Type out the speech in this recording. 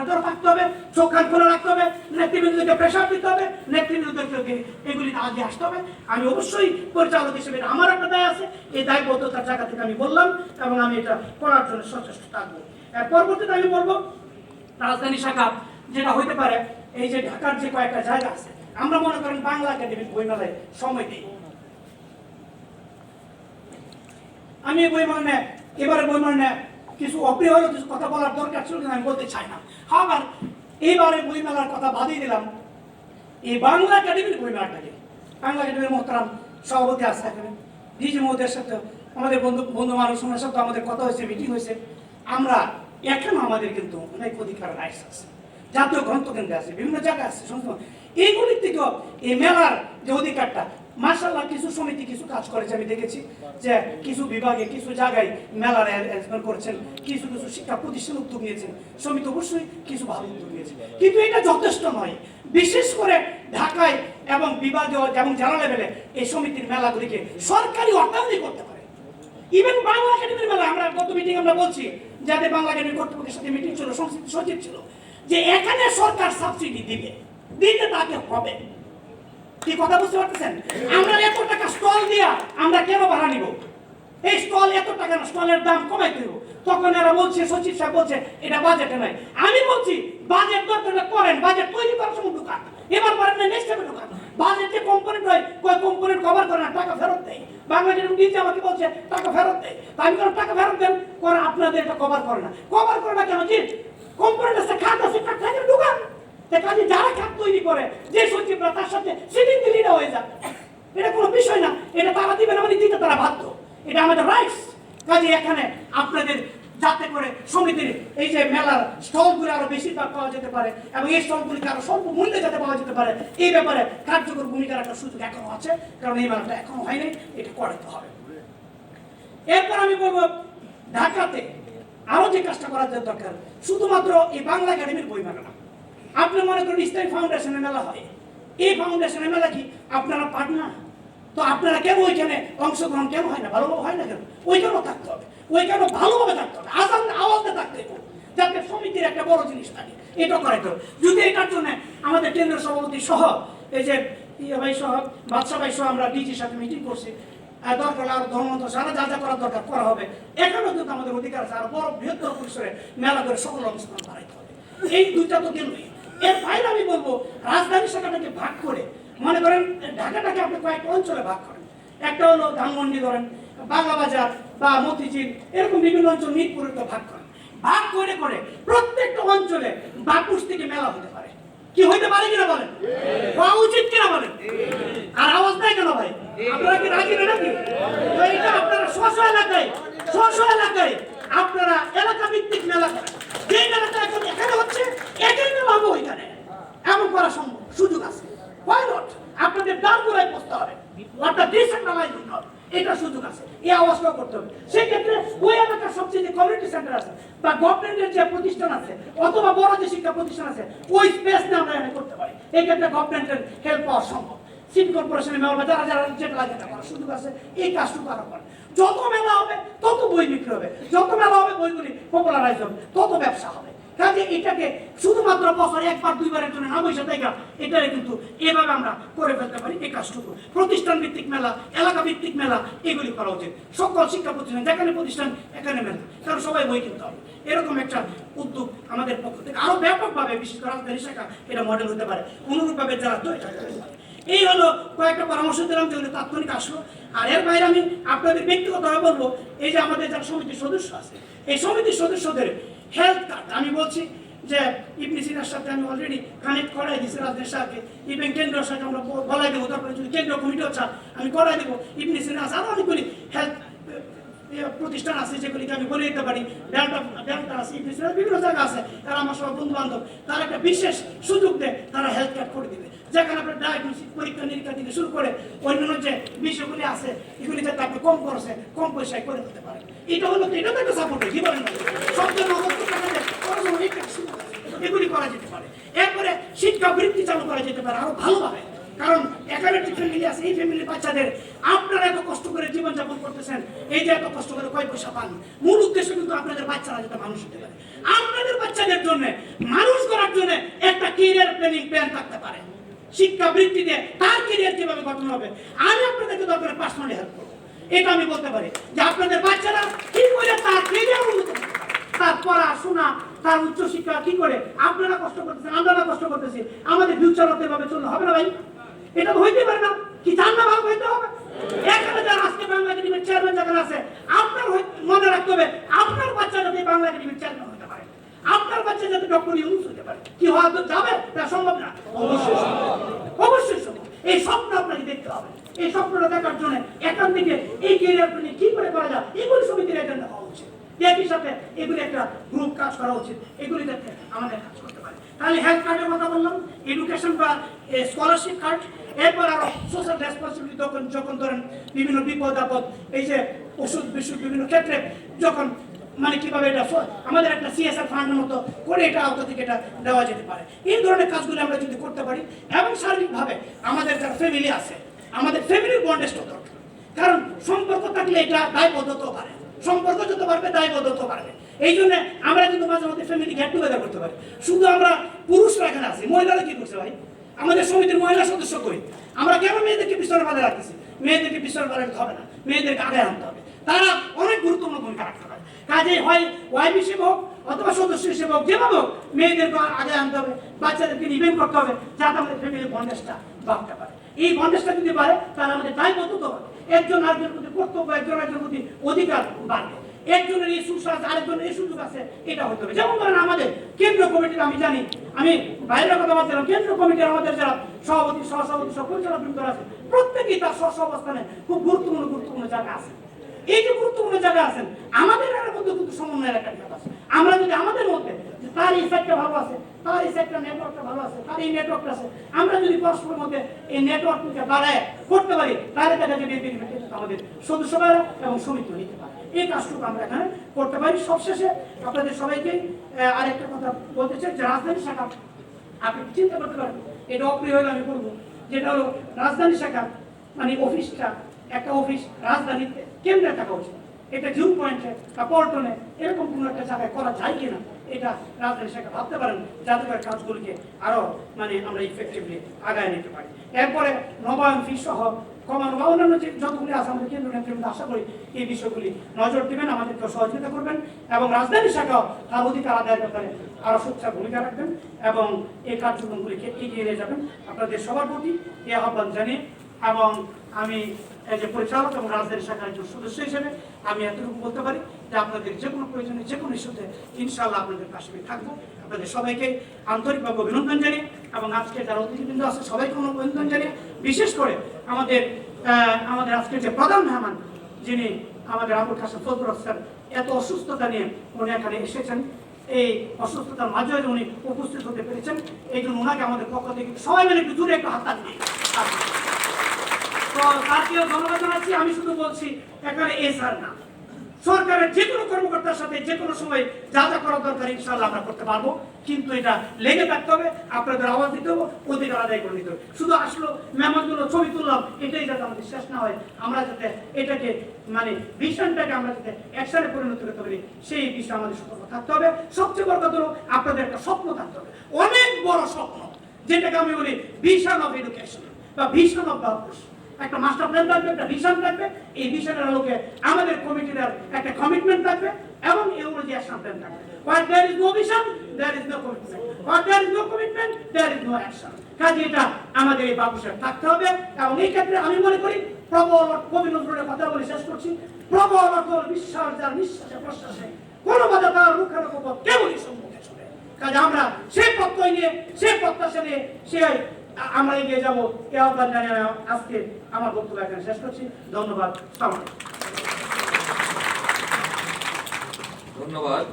নজর রাখতে হবে, চোখ কান খোলা রাখতে হবে, নেতৃবৃন্দকে প্রেশার দিতে হবে, নেতৃবৃন্দকে এগুলিতে আগে আসতে হবে। আমি অবশ্যই পরিচালক হিসেবে আমার একটা দায় আছে, এই দায়বদ্ধতার জায়গা থেকে আমি বললাম এবং আমি এটা করার জন্য সচেষ্ট থাকবো। পরবর্তীতে আমি বলবো রাজধানী শাখা যেটা হইতে পারে, এই যে ঢাকার যে কয়েকটা জায়গা আছে, আমরা মনে করেন বাংলা একাডেমির বইমেলায় সময় দিই। আমি বইমেলা এবারে বইমেলা কিছু অপ্রিয় হলো, কিছু কথা বলার দরকার ছিল, আমি বলতে চাই না। আবার এইবারে বইমেলার কথা বাদই দিলাম, এই বাংলা একাডেমির বইমেলাটাকে, বাংলা একাডেমির মোহতারাম সভাপতি আছে এখানে, ডিজি মহোদয়ের সাথে আমাদের বন্ধু মানুষের সাথে আমাদের কথা হয়েছে, মিটিং হয়েছে। আমরা এখনো আমাদের কিন্তু অনেক অধিকার রাইটস আছে, জাতীয় গ্রন্থকেন্দ্রে আছে, বিভিন্ন জায়গায় আছে, এইগুলির থেকেও এই মেলার যে অধিকারটা, মাশাআল্লাহ কিছু সমিতি কিছু কাজ করেছে, আমি দেখেছি যে কিছু বিভাগে কিছু জায়গায় মেলার অ্যারেঞ্জমেন্ট করেছেন, কিছু কিছু শিক্ষা প্রতিষ্ঠান উদ্যোগ নিয়েছেন, সমিতি অবশ্যই কিছু ভালো উদ্যোগ নিয়েছে, কিন্তু এটা যথেষ্ট নয়। বিশেষ করে ঢাকায় এবং বিভাগীয় এবং জেলা লেভেলে এই সমিতির মেলাগুলিকে সরকারি অর্থায়নই করতে পারে। ইভেন বাংলা একাডেমির মেলা, আমরা গত মিটিং আমরা বলছি, যাদের বাংলা একাডেমির কর্তৃপক্ষের সাথে মিটিং ছিল, সংস্কৃতি সচিব ছিল, যে এখানে সরকার সাবসিডি দিবে, দিতে তাকে হবে। কি কথা বুঝতে পারতেছেন? আমরা এত টাকা স্টল দিয়া আমরা কেন ভাড়া নিব? এই স্টল এত টাকা না, স্টলের দাম কমাই দেব। তখন এরা বলছে, সচিব সাহেব বলছে এটা বাজেটে নাই। আমি বলছি বাজেট দরকার করেন, বাজেট তৈরি করার সময় ঢুকান, এবার পারেন না নেক্সট টাইমে ঢুকান। বাজেটে কম্পোনেন্ট হয়, কয় কম্পোনেন্ট কভার করে না, টাকা ফেরত দেয়। বাংলাদেশ নিজে আমাকে বলছে টাকা ফেরত দেয়, আমি কোনো টাকা ফেরত দেন করে আপনাদের এটা কভার করে না। কভার করে না কেন? যে কম্পোনেন্ট আছে, খাত আছে, খাতে ঢুকান। কাজে যারা খাত তৈরি করে, যে সচিবরা তার সাথে সিটিং দিলিটা হয়ে যায়, এটা কোনো বিষয় না। এটা তারা দিবে না মানে দিতে তারা বাধ্য, এটা আমাদের রাইটস। কাজে এখানে আপনাদের যাতে করে সমিতির এই যে মেলার স্টলগুলো আরো বেশি পাওয়া যেতে পারে এবং এই স্টলগুলিকে আরো স্বল্প মূল্যে যাতে পাওয়া যেতে পারে, এই ব্যাপারে কার্যকর ভূমিকার একটা সুযোগ এখনো আছে, কারণ এই মেলাটা এখনো হয়নি, এটা করাতে হবে। এরপর আমি বলবো ঢাকাতে আরো যে কাজটা করার দরকার, শুধুমাত্র এই বাংলা একাডেমির বই মেলা না। আপনি মনে করেন ইসলামী ফাউন্ডেশনের মেলা হয়, এই ফাউন্ডেশনের মেলা কি আপনারা পার্টনার? তো আপনারা কেন ওইখানে অংশগ্রহণ কেন হয় না? ভালোভাবে হয় না কেন? ওইখানেও থাকতে হবে, ওইখানেও ভালোভাবে থাকতে হবে, আওয়াজে থাকতে হবে, যাতে সমিতির একটা বড় জিনিস থাকে, এটা করাইতে হবে। যদি এটার জন্য আমাদের কেন্দ্রীয় সভাপতি সহ এই যে ভাই সহ বাদশা ভাই সহ আমরা ডিজির সাথে মিটিং করছি, দরকার আরো ধর্মন্ত সারা যা যা করার দরকার করা হবে। এখানেও কিন্তু আমাদের অধিকার আছে, আরো বড় বৃহত্তর পরিসরে মেলা করে সকল অংশগ্রহণ বাড়াইতে হবে। এই দুইটা তো গেলই। এর বাইরে আমি বলবো রাজধানী শাখাটাকে ভাগ করে, মনে করেন ঢাকাটাকে আপনি কয়েকটা অঞ্চলে ভাগ করেন। একটা হলো ধানমন্ডি ধরেন, বাংলা বাজার বা মতিঝিল, এরকম বিভিন্ন অঞ্চল মিরপুরের ভাগ করেন। ভাগ করে করে প্রত্যেকটা অঞ্চলে বাপুস থেকে মেলা হতে পারে। কি হইতে পারে কিনা বলেন? হওয়া উচিত কিনা বলেন? আর আওয়াজ নাই কেন ভাই? আপনারা কি রাজি না নাকি? এটা আপনারা স্ব এলাকায় আপনারা এলাকা ভিত্তিক মেলা করেন। যে মেলাটা এখন এখানে হচ্ছে, এটাই মেলা হবে ওইখানে, এমন করা সম্ভব, সুযোগ আছে। Why not? আপনাদের দাঁড়গুলাই বসতে হবে, অর্থাৎ ডিসেন্ট্রালাইজ হতে হবে, এটা সুযোগ আছে। এই আওয়াজটাও করতে হবে। সেক্ষেত্রে ওই এলাকার সবচেয়ে যে কমিউনিটি সেন্টার আছে বা গভর্নমেন্টের যে প্রতিষ্ঠান আছে অথবা বড় যে শিক্ষা প্রতিষ্ঠান আছে, ওই স্পেস নিয়ে আমরা এখানে করতে পারি। এই ক্ষেত্রে গভর্নমেন্টের হেল্প পাওয়া সম্ভব। সিটি কর্পোরেশনের মেলা বা যারা যারা যেটা লাগে এটা করার সুযোগ আছে। এই কাজটুকু আরো করে, যত মেলা হবে তত বই বিক্রি হবে, যত মেলা হবে বইগুলি পপুলারাইজ হবে, তত ব্যবসা হবে। কাজে এটাকে শুধুমাত্র বছরে একবার দুইবারের জন্য না বসে থেকে এটারে কিন্তু এভাবে আমরা করে ফেলতে পারি। এই কাজটুকু প্রতিষ্ঠান ভিত্তিক মেলা, এলাকা ভিত্তিক মেলা, এগুলি করা উচিত। সকল শিক্ষা প্রতিষ্ঠান, যেখানে প্রতিষ্ঠান এখানে মেলা, কারণ সবাই বই কিনতে হবে। এরকম একটা উদ্যোগ আমাদের পক্ষ থেকে আরো ব্যাপকভাবে, বিশেষ করে রাজধানী শাখা এটা মডেল হতে পারে, অনুরূপভাবে যারা তৈরি করতে পারে। এই হলো কয়েকটা পরামর্শ দিলাম যেগুলো তাৎক্ষণিক আসলো। আর এর বাইরে আমি আপনাদের ব্যক্তিগতভাবে বলবো, এই যে আমাদের যারা সমিতির সদস্য আছে, এই সমিতির সদস্যদের হেলথ কার্ড আমি বলছি যে ইবনে সিনার সাথে আমি অলরেডি কানেক্ট করাই দিয়েছি রাজধানী শাখাকে, ইভেন কেন্দ্রীয় শাখা আমরা বলাই দেবো, তারপরে যদি কেন্দ্রীয় কমিটি হচ্ছে আমি করাই দেবো। ইবনে সিনা আছে, আরও অনেকগুলি হেলথ প্রতিষ্ঠান আছে যেগুলিকে আমি বলে দিতে পারি, ডেল্টা আছে, ইবনে সিনা বিভিন্ন জায়গা আছে, তারা আমার সব বন্ধু বান্ধব, তারা একটা বিশেষ সুযোগ দেয়, তারা হেলথ কার্ড করে দিবে, যেখানে আপনার ডায়াগনোসিস পরীক্ষা নিরীক্ষা থেকে শুরু করে অন্যান্য যে বিষয়গুলি আছে এগুলি যাতে আপনি কম খরচে কম পয়সায় করে দিতে পারেন। এটা হলো, এটা তো একটা সাপোর্ট, কি বলেন? সব জন্য এগুলি করা যেতে পারে। এরপরে শিক্ষা বৃত্তি চালু করা যেতে পারে আরো ভালোভাবে, কারণ এখানে যে ফ্যামিলি আছে, এই ফ্যামিলির বাচ্চাদের আপনারা এত কষ্ট করে জীবনযাপন করতেছেন, এই যে এত কষ্ট করে কয় পয়সা পান, মূল উদ্দেশ্য কিন্তু আপনাদের বাচ্চারা যাতে মানুষ হতে পারে। আপনাদের বাচ্চাদের জন্য মানুষ ক্যারিয়ার প্ল্যান থাকতে পারে, শিক্ষা বৃত্তিতে তার ক্যারিয়ার কিভাবে গঠন হবে। আমি আপনাদেরকে দরকার পার্সোনালি হেল্প করবো, এটা আমি বলতে পারি যে আপনাদের বাচ্চারা কি করে তার ক্যারিয়ার উন্নত করতে পারে, তার পড়াশোনা, তার উচ্চশিক্ষা কি করে। আপনারা কষ্ট করতেছেন, আমরা কষ্ট করতেছি, আমাদের ফিউচার হতে এভাবে চললে হবে না ভাই, এটা তো হইতে পারে না। কি চান না ভালো হইতে হবে? এখানে যারা আজকে বাংলা একাডেমির চেয়ারম্যান যারা আছে, আপনার মনে রাখতে হবে আপনার বাচ্চা যাতে বাংলা একাডেমির চেয়ারম্যান হতে পারে, আপনার বাচ্চা যাতে ডক্টর ইউনুস হতে পারে। কি হওয়া যাবে? তা সম্ভব না, অবশ্যই সম্ভব, অবশ্যই সম্ভব। এই স্বপ্ন আপনাকে দেখতে হবে। এই স্বপ্নটা দেখার জন্য এখান থেকে এই ক্যারিয়ার প্ল্যানিং কি করে করা যায়, এগুলি সমিতির এজেন্ডা হওয়া উচিত। একই সাথে এগুলি একটা গ্রুপ কাজ করা উচিত, এগুলি যাতে আমাদের কাজ করতে পারে। তাহলে হেলথ কার্ডের কথা বললাম, এডুকেশন বা স্কলারশিপ কার্ড, এরপর আরো সোশ্যাল রেসপন্সিবিলিটি যখন ধরেন বিভিন্ন বিপদ আপদ, এই যে ওষুধ বিশুদ্ধ বিভিন্ন ক্ষেত্রে যখন মানে কিভাবে এটা আমাদের একটা সিএসআর ফান্ডের মতো করে এটা আওতা থেকে এটা দেওয়া যেতে পারে। এই ধরনের কাজগুলো আমরা যদি করতে পারি এবং সার্বিকভাবে আমাদের যারা ফ্যামিলি আছে, আমাদের ফ্যামিলির বন্ডেজটা দরকার। কারণ সম্পর্ক থাকলে এটা দায়বদ্ধতাও বাড়ে, সম্পর্ক যত বাড়বে দায়বদ্ধতা বাড়বে। এই জন্য আমরা কিন্তু মাঝে মধ্যে ফ্যামিলি গেট টুগেদার করতে পারি। শুধু আমরা পুরুষরা এখানে আছি, মহিলারা কি করছে ভাই? আমাদের সমিতির মহিলা সদস্য কই? আমরা কেন মেয়েদেরকে পিছনে বাঁধা রাখতেছি? মেয়েদেরকে পিছনে বাঁধা হবে না, মেয়েদেরকে আগে আনতে হবে। তারা অনেক গুরুত্বপূর্ণ ভূমিকা রাখতে পারে। কাজে হয় ওয়াইফ হিসেবে হোক অথবা সদস্য হিসেবে হোক, যেভাবে হোক মেয়েদেরকে আগে আনতে হবে, বাচ্চাদেরকে ইভেন্ট করতে হবে, যাতে আমাদের ফ্যামিলির বন্ডেজটা বাড়তে পারে। এই বন্ডেজটা যদি বাড়ে তাহলে আমাদের দায়বদ্ধতা হবে, একজন আরেকজনের প্রতি কর্তব্য, একজন আরেকজনের প্রতি অধিকার বাড়বে। একজনের এই সুযোগ আছে, আরেকজনের এই সুযোগ আছে, এটা হতে হবে। যেমন ধরেন আমাদের কেন্দ্রীয় কমিটির, আমি জানি, আমি বাইরের কথা বলছিলাম, কেন্দ্রীয় কমিটির আমাদের যারা সভাপতি, সহসভাপতি, সব পরিচালক বৃন্দ আছে, প্রত্যেকেই তার স্ব অবস্থানে খুব গুরুত্বপূর্ণ জায়গা আছে। এই যে গুরুত্বপূর্ণ জায়গা আছেন, আমাদের মধ্যে কিন্তু সমন্বয়ের একটা ব্যাপার আছে। আমরা যদি আমাদের মধ্যে তার এই সাইডটা ভালো আছে, তার এই সাইডটা নেটওয়ার্কটা ভালো আছে, তার এই নেটওয়ার্কটা আছে, আমরা যদি পরস্পরের মধ্যে এই নেটওয়ার্ককে বাড়ায় করতে পারি, তাহলে দেখা যাবে আমাদের সদস্যরা এবং সমিতি নিতে পারে। এই কাজটুকু আমরা এখানে করতে পারি। সবশেষে আপনাদের সবাইকে আরেকটা কথা বলতে চাই যে রাজধানী শাখা আপনি চিন্তা করতে পারেন, এটা অপ্রিয় হলে আমি বলবো, যেটা হলো রাজধানী শাখা মানে অফিসটা, একটা অফিস রাজধানীতে কেন্দ্রে থাকা উচিত। এটা ভিউ পয়েন্টে বা পল্টনে এরকম কোনো একটা জায়গায় করা যায় কিনা, এটা রাজধানী শাখা ভাবতে পারেন, যাতে করে কাজগুলিকে আরো মানে আমরা ইফেক্টিভলি আগায় নিতে পারি। এরপরে নবায়ন ফি সহ কমানো বা অন্যান্য যে যতগুলি আছে আমাদের কেন্দ্র নেতৃবৃন্দ আশা করি এই বিষয়গুলি নজর দিবেন, আমাদেরকে সহযোগিতা করবেন এবং রাজধানী শাখাও তার অধিকার আদায়ের ব্যাপারে আরো সোচ্চার ভূমিকা রাখবেন এবং এই কার্যক্রমগুলিকে এগিয়ে নিয়ে যাবেন। আপনাদের সবার প্রতি এই আহ্বান জানিয়ে এবং আমি যে পরিচালক এবং রাজধানী শাখার একজন সদস্য হিসেবে আমি এতটুকু বলতে পারি যে আপনাদের যে কোনো প্রয়োজনে যে কোনো ইস্যুতে ইনশাআল্লাহ আপনাদের পাশে থাকবো। আপনাদের সবাইকে আন্তরিকভাবে অভিনন্দন জানিয়ে এবং আজকে যারা অতিথিবৃন্দ আছে সবাইকে অভিনন্দন জানিয়ে, বিশেষ করে আমাদের আজকের যে প্রধান মেহমান যিনি আমাদের আবুল কাসেম ফজলুর রহমান, এত অসুস্থতা নিয়ে উনি এখানে এসেছেন, এই অসুস্থতার মাঝে উনি উপস্থিত হতে পেরেছেন, এই জন্য ওনাকে আমাদের পক্ষ থেকে সবাই মিলে একটু দূরে একটু হাত দিই। তো তাকেও ধন্যবাদ জানাচ্ছি। আমি শুধু বলছি এখানে এসআর না, সরকারের যে কোনো কর্মকর্তার সাথে যে কোনো সময় যা যা করা দরকার ইনশাআল্লাহ আমরা করতে পারবো, কিন্তু এটা লেগে থাকতে হবে, আপনাদের আওয়াজ দিতে হবে, অধিকার আদায় করে দিতে হবে। শুধু আসলো মেহমানগুলো ছবি তুললাম, এটাই যাতে আমাদের শেষ না হয়, আমরা যাতে এটাকে মানে ভিশনটাকে আমরা যাতে অ্যাকশনে পরিণত করতে পারি, সেই বিষয়ে আমাদের সতর্ক থাকতে হবে। সবচেয়ে বড় কথা হলো আপনাদের একটা স্বপ্ন থাকতে হবে, অনেক বড় স্বপ্ন, যেটাকে আমি বলি ভিশন অফ এডুকেশন বা ভিশন অফ পারপাস। একটা মাস্টার প্ল্যান থাকবে, একটা ভিশন থাকবে, এই ভিশনের আলোকে আমাদের কমিটির একটা কমিটমেন্ট থাকবে এবং এই অনুযায়ী অ্যাকশন প্ল্যান থাকবে। Where there is no vision, there is no commitment. Where there is no commitment, there is no action. কাজে এটা আমাদের এই বাবুসার থাকতে হবে এবং এই ক্ষেত্রে আমি মনে করি প্রবল কবি নজরুলের কথা বলে শেষ করছি, প্রবল অটল বিশ্বাস যার নিঃশ্বাসে প্রশ্বাসে কোনো বাধা তার রুখার পথ কেবলই সম্মুখে চলে। কাজে আমরা সেই প্রত্যয় নিয়ে, সেই প্রত্যাশা নিয়ে সেই আমরা এগিয়ে যাবো। এই আহ্বান জানিয়ে আজকে আমার বক্তব্য এখানে শেষ করছি। ধন্যবাদ। ধন্যবাদ।